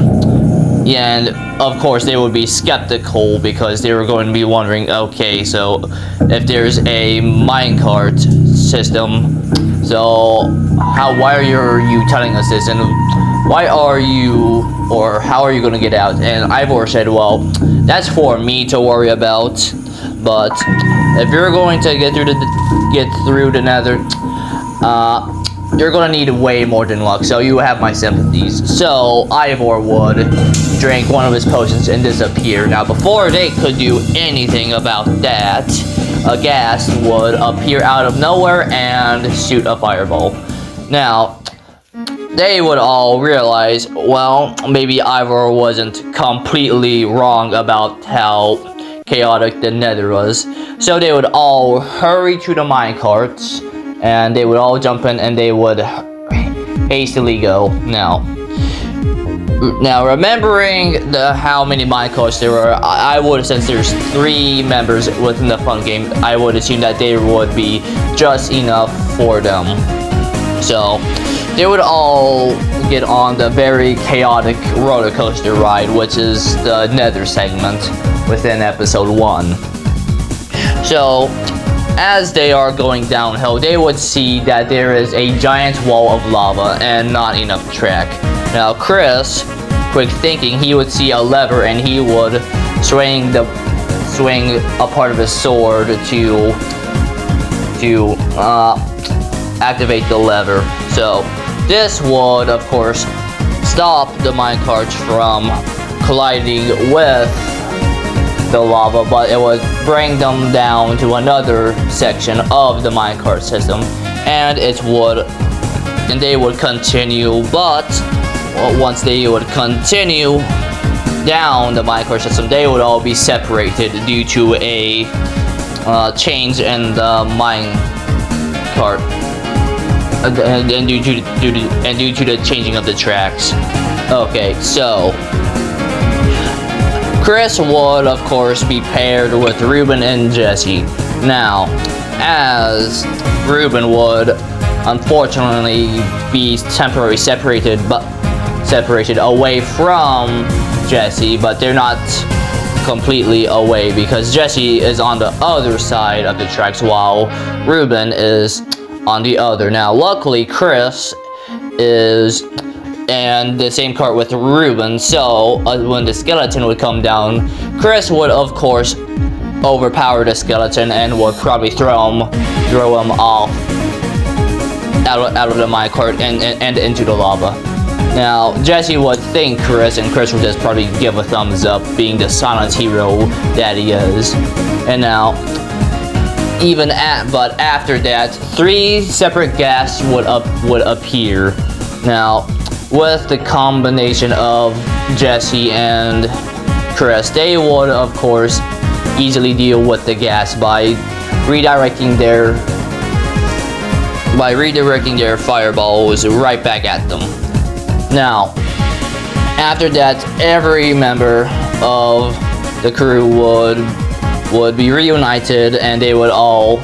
And of course they would be skeptical because they were going to be wondering, okay, so if there's a minecart system, so why are you telling us this, and how are you going to get out? And Ivor said, well, that's for me to worry about, but if you're going to get through the Nether, you're gonna need way more than luck, so you have my sympathies. So Ivor would drink one of his potions and disappear. Now, before they could do anything about that, a ghast would appear out of nowhere and shoot a fireball. Now, they would all realize, well, maybe Ivor wasn't completely wrong about how chaotic the Nether was. So they would all hurry to the minecarts, and they would all jump in and they would hastily go. Now remembering how many minecarts there were, I would, since there's 3 members within the fun game, I would assume that there would be just enough for them. So they would all get on the very chaotic roller coaster ride, which is the Nether segment within episode 1. So as they are going downhill, they would see that there is a giant wall of lava and not enough track. Now Chris, quick thinking, he would see a lever and he would swing a part of his sword to activate the lever. So this would, of course, stop the minecarts from colliding with the lava, but it would bring them down to another section of the minecart system, and they would continue. But once they would continue down the minecart system, they would all be separated due to a change in the minecart, and due to the changing of the tracks. Okay, so Chris would, of course, be paired with Ruben and Jesse. Now, as Ruben would unfortunately be temporarily separated away from Jesse, but they're not completely away because Jesse is on the other side of the tracks while Ruben is on the other. Now, luckily, Chris is in the same cart with Ruben, so when the skeleton would come down, Chris would, of course, overpower the skeleton and would probably throw him off out of the minecart and into the lava. Now, Jesse would thank Chris, and Chris would just probably give a thumbs up, being the silent hero that he is. And now, but after that, 3 separate ghasts would appear. Now, with the combination of Jesse and Chris, they would, of course, easily deal with the ghast by redirecting their fireballs right back at them. Now, after that, every member of the crew would be reunited, and they would all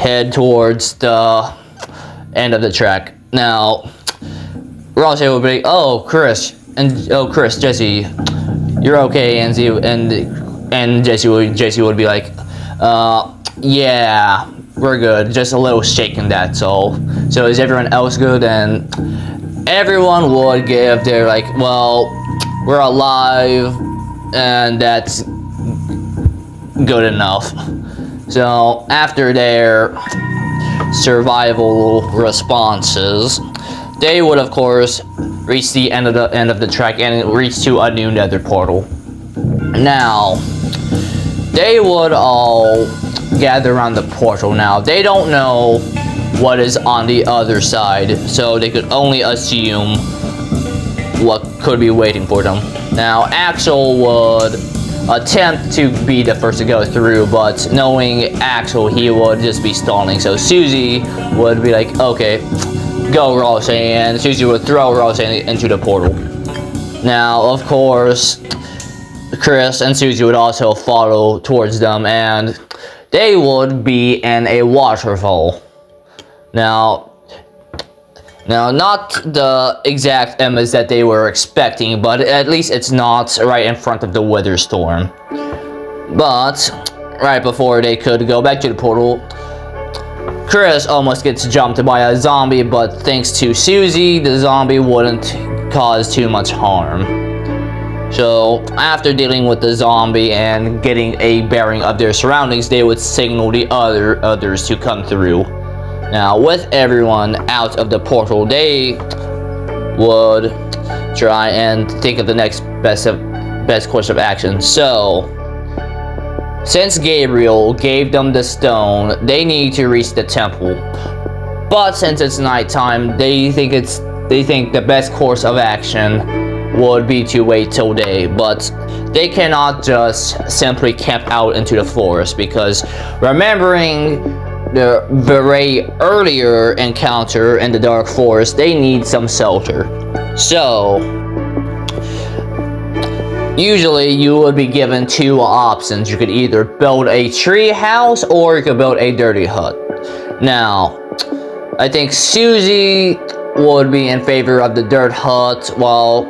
head towards the end of the track. Now, Ross would be, Chris, Jesse, you're okay, and Jesse would be like, yeah, we're good, just a little shaken, that's all. So is everyone else good? And everyone would give their well, we're alive, and that's good enough. So after their survival responses, they would, of course, reach the end of the track and reach to a new nether portal. Now, they would all gather around the portal. Now, they don't know what is on the other side, so they could only assume what could be waiting for them. Now, Axel would attempt to be the first to go through, but knowing Axel, he would just be stalling. So Susie would be like, okay, go Ralsei, and Susie would throw Ralsei into the portal. Now, of course, Chris and Susie would also follow towards them, and they would be in a waterfall. Now, not the exact image that they were expecting, but at least it's not right in front of the Wither Storm. But right before they could go back to the portal, Chris almost gets jumped by a zombie, but thanks to Susie, the zombie wouldn't cause too much harm. So after dealing with the zombie and getting a bearing of their surroundings, they would signal the others to come through. Now, with everyone out of the portal, they would try and think of the next best course of action. So, since Gabriel gave them the stone, they need to reach the temple. But since it's nighttime, they think the best course of action would be to wait till day. But they cannot just simply camp out into the forest, because remembering the very earlier encounter in the dark forest, they need some shelter. So, usually you would be given two options. You could either build a tree house or you could build a dirty hut. Now, I think Susie would be in favor of the dirt hut, while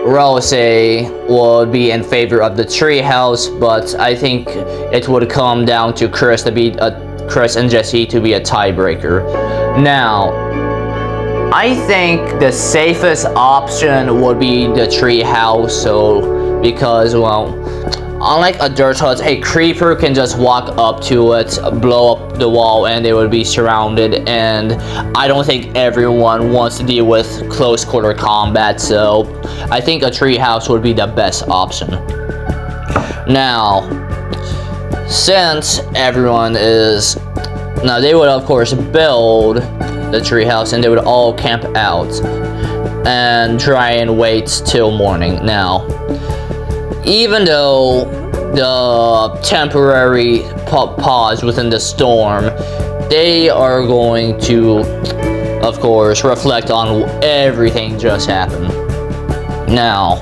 Ralsei would be in favor of the treehouse, but I think it would come down to Chris and Jesse to be a tiebreaker. Now, I think the safest option would be the treehouse, so because, well, unlike a dirt hut, a creeper can just walk up to it, blow up the wall, and they would be surrounded, and I don't think everyone wants to deal with close quarter combat, so I think a treehouse would be the best option. Now, since everyone is... Now, they would, of course, build the treehouse, and they would all camp out and try and wait till morning. Now, even though the temporary pause within the storm, they are going to, of course, reflect on everything just happened. Now,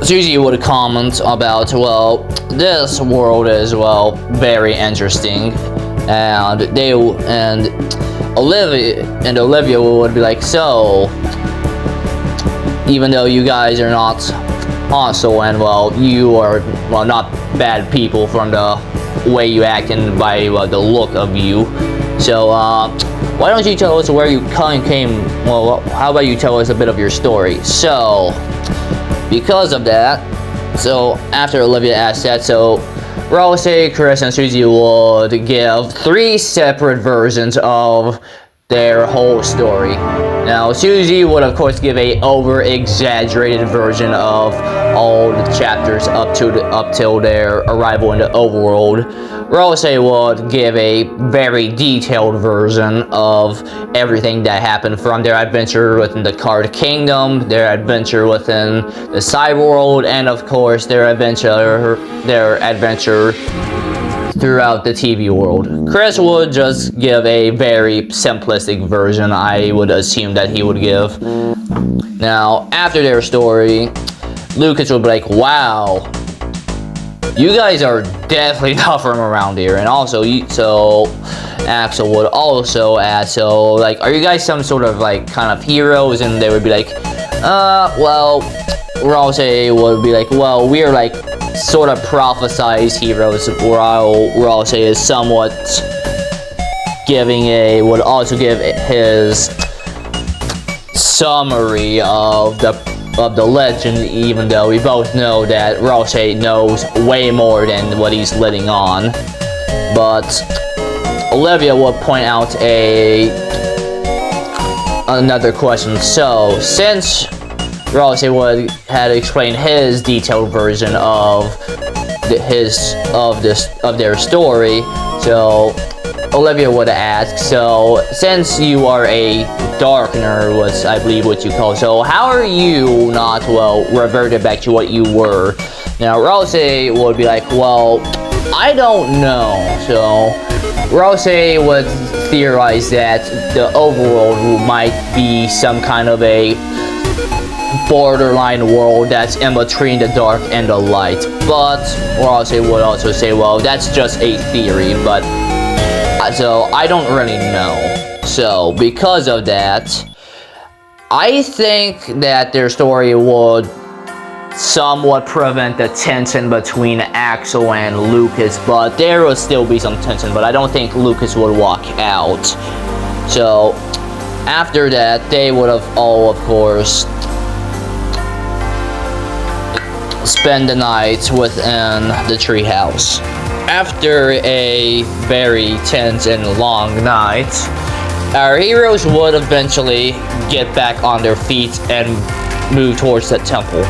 Susie would comment about, well, this world is, well, very interesting, and Olivia would be like, so, even though you guys are not hostile and, well, you are, well, not bad people from the way you act and by the look of you, so why don't you tell us where you came? Well, how about you tell us a bit of your story? So, because of that, so after Olivia asked that, so Ralsei, Chris, and Susie would give 3 separate versions of their whole story. Now, Susie would, of course, give a over-exaggerated version of all the chapters up till their arrival in the overworld. Ralsei would give a very detailed version of everything that happened from their adventure within the Card Kingdom, their adventure within the Cyberworld, and of course their adventure throughout the TV world. Chris would just give a very simplistic version, I would assume that he would give. Now, after their story, Lucas would be like, wow, you guys are definitely not from around here. And also, so Axel would also ask, so, like, are you guys some sort of, like, kind of heroes? And they would be like, well, Ralsei would be like, well, we're, like, sort of prophesized heroes, while Ralsei is somewhat would also give his summary of the legend, even though we both know that Ralsei knows way more than what he's letting on. But Olivia would point out a another question. So, since Rouse had explained his detailed version of their story, so Olivia would ask, so since you are a darkener, was I believe what you call, so how are you not, well, reverted back to what you were? Now Rouse would be like, well, I don't know. So Rouse would theorize that the overworld might be some kind of a borderline world that's in between the dark and the light. But Rouse would also say, well, that's just a theory, but so I don't really know. So because of that, I think that their story would somewhat prevent the tension between Axel and Lucas, but there will still be some tension, but I don't think Lucas would walk out. So after that, they would have all, of course, spend the night within the treehouse. After a very tense and long night, our heroes would eventually get back on their feet and move towards the temple.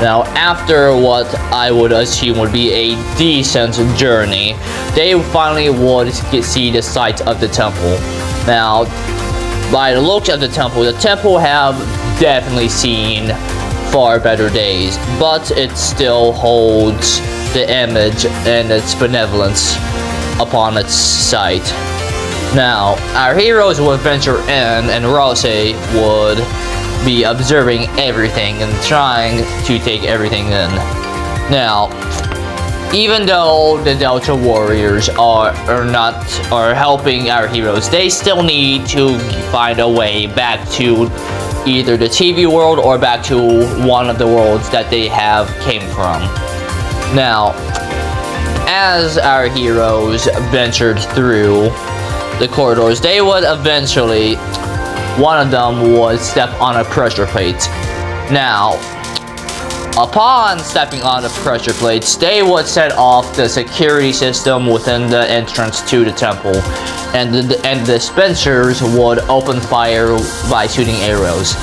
Now, after what I would assume would be a decent journey, they finally would see the site of the temple. Now, by the looks of the temple have definitely seen far better days, but it still holds the image and its benevolence upon its site. Now, our heroes would venture in, and Rouse would be observing everything and trying to take everything in. Now, even though the Delta Warriors are helping our heroes, they still need to find a way back to either the TV world or back to one of the worlds that they came from. Now, as our heroes ventured through the corridors, they would eventually, one of them would step on a pressure plate. Now, upon stepping on the pressure plates, they would set off the security system within the entrance to the temple, and the dispensers would open fire by shooting arrows.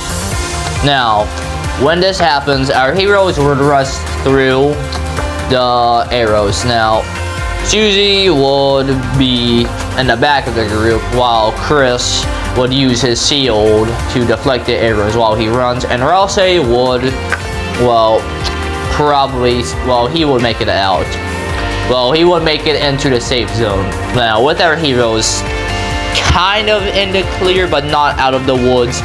Now, when this happens, our heroes would rush through the arrows. Now, Susie would be in the back of the group, while Chris would use his shield to deflect the arrows while he runs, and Rouse would, well, he would make it out. Well, he would make it into the safe zone. Now, with our heroes kind of in the clear but not out of the woods,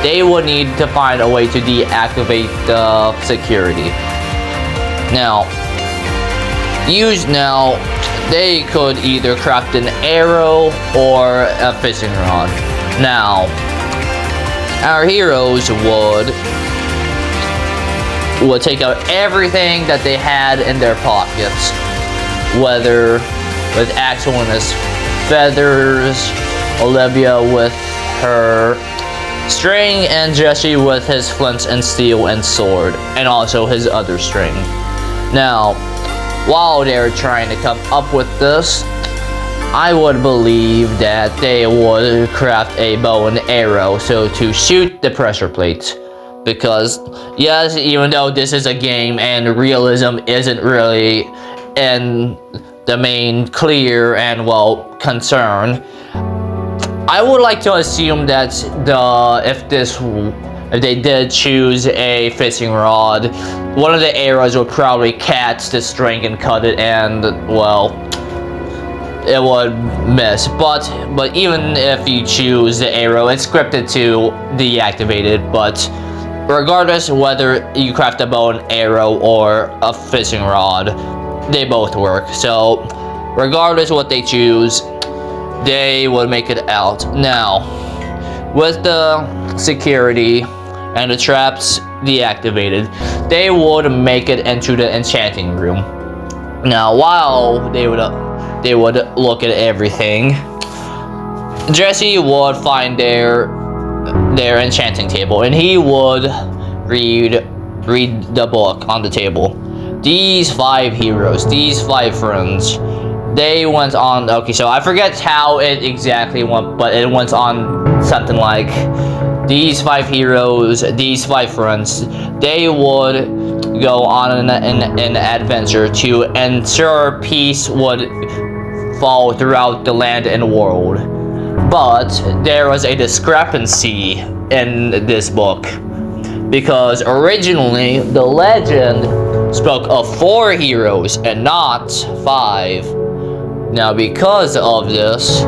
they would need to find a way to deactivate the security. Now, they could either craft an arrow or a fishing rod. Now, our heroes would take out everything that they had in their pockets, whether with Axel and his feathers, Olivia with her string, and Jesse with his flint and steel and sword, and also his other string. Now, while they're trying to come up with this, I would believe that they would craft a bow and arrow so to shoot the pressure plates. Because, yes, even though this is a game and realism isn't really in the main clear and, well, concern, I would like to assume that if they did choose a fishing rod, one of the arrows would probably catch the string and cut it, and, well, it would miss. But even if you choose the arrow, it's scripted to deactivate it. But regardless whether you craft a bow and arrow or a fishing rod, they both work. So regardless what they choose, they will make it out. Now, with the security and the traps deactivated, they would make it into the enchanting room. Now, while they would look at everything, Jesse would find their enchanting table, and he would read the book on the table. These 5 heroes, these 5 friends, they went on, okay, so I forget how it exactly went, but it went on something like, these 5 heroes, these 5 friends, they would go on an adventure to ensure peace would fall throughout the land and world. But there was a discrepancy in this book, because originally the legend spoke of 4 heroes and not 5. Now because of this,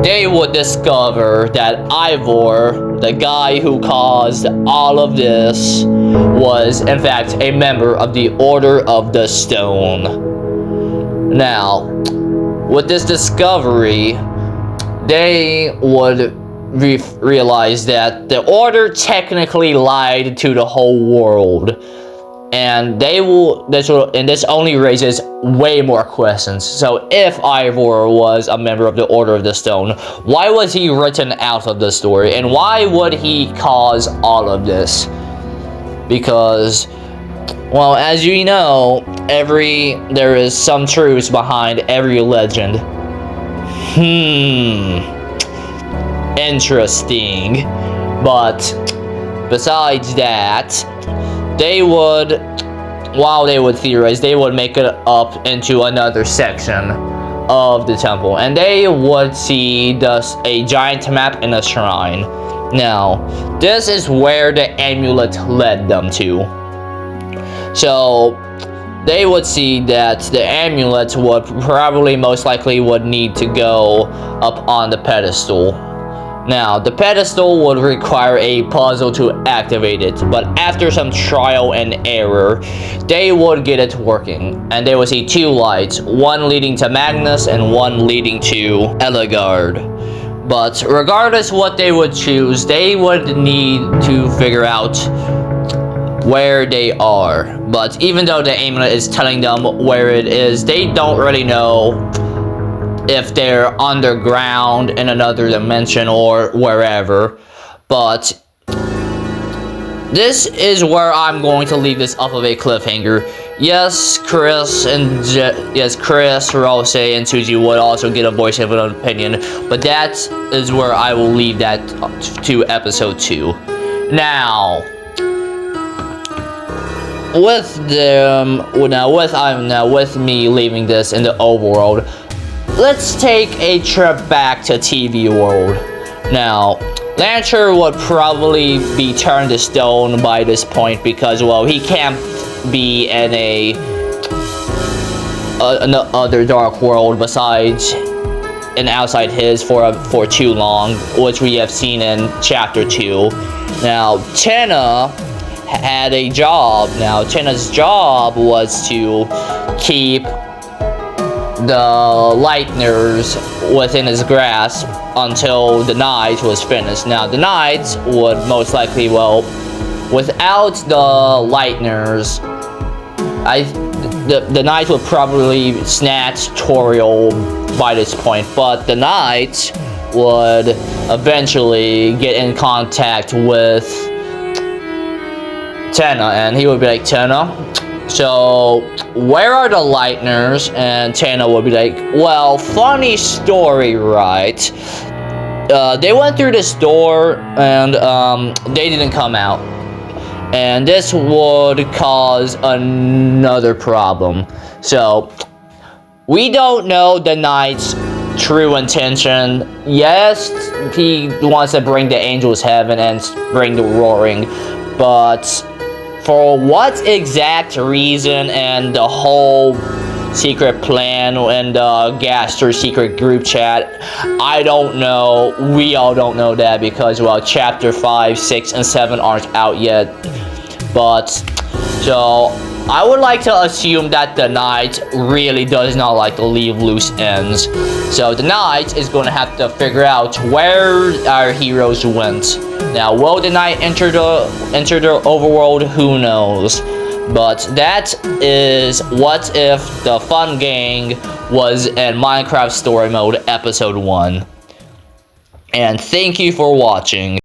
they would discover that Ivor, the guy who caused all of this, was in fact a member of the Order of the Stone. Now, with this discovery, they would realize that the Order technically lied to the whole world. And this only raises way more questions. So if Ivor was a member of the Order of the Stone, why was he written out of the story? And why would he cause all of this? Because, well, as you know, there is some truth behind every legend. Interesting. But besides that, they would theorize, they would make it up into another section of the temple, and they would see a giant map and a shrine. Now, this is where the amulet led them to. So, they would see that the amulet would probably most likely would need to go up on the pedestal. Now, the pedestal would require a puzzle to activate it, but after some trial and error, they would get it working, and they would see 2 lights, one leading to Magnus and one leading to Eligard. But regardless what they would choose, they would need to figure out where they are. But even though the amulet is telling them where it is, they don't really know if they're underground in another dimension or wherever. But this is where I'm going to leave this off of a cliffhanger. Yes, Chris, Rose, and Suji would also get a voice of an opinion, but that is where I will leave that to episode 2. Now, with me leaving this in the overworld, let's take a trip back to TV world. Now, Lancer would probably be turned to stone by this point because, well, he can't be in another dark world besides and outside his for too long, which we have seen in chapter 2. Now, Tenna had a job. Now, Tenna's job was to keep the Lightners within his grasp until the night was finished. Now, the night would most likely, well, without the Lightners, the Knight would probably snatch Toriel by this point, but the Knight would eventually get in contact with Tenna, and he would be like, Tenna, so where are the Lightners? And Tenna would be like, well, funny story, right? They went through this door and they didn't come out. And this would cause another problem. So, we don't know the Knight's true intention. Yes, he wants to bring the Angels Heaven and bring the Roaring, but for what exact reason and the whole secret plan and the Gaster secret group chat, I don't know. We all don't know that because, well, chapter 5, 6, and 7 aren't out yet. But, so, I would like to assume that the Knight really does not like to leave loose ends. So, the Knight is going to have to figure out where our heroes went. Now, will the Knight enter the overworld? Who knows? But that is What If the Fun Gang was in Minecraft Story Mode Episode 1. And thank you for watching.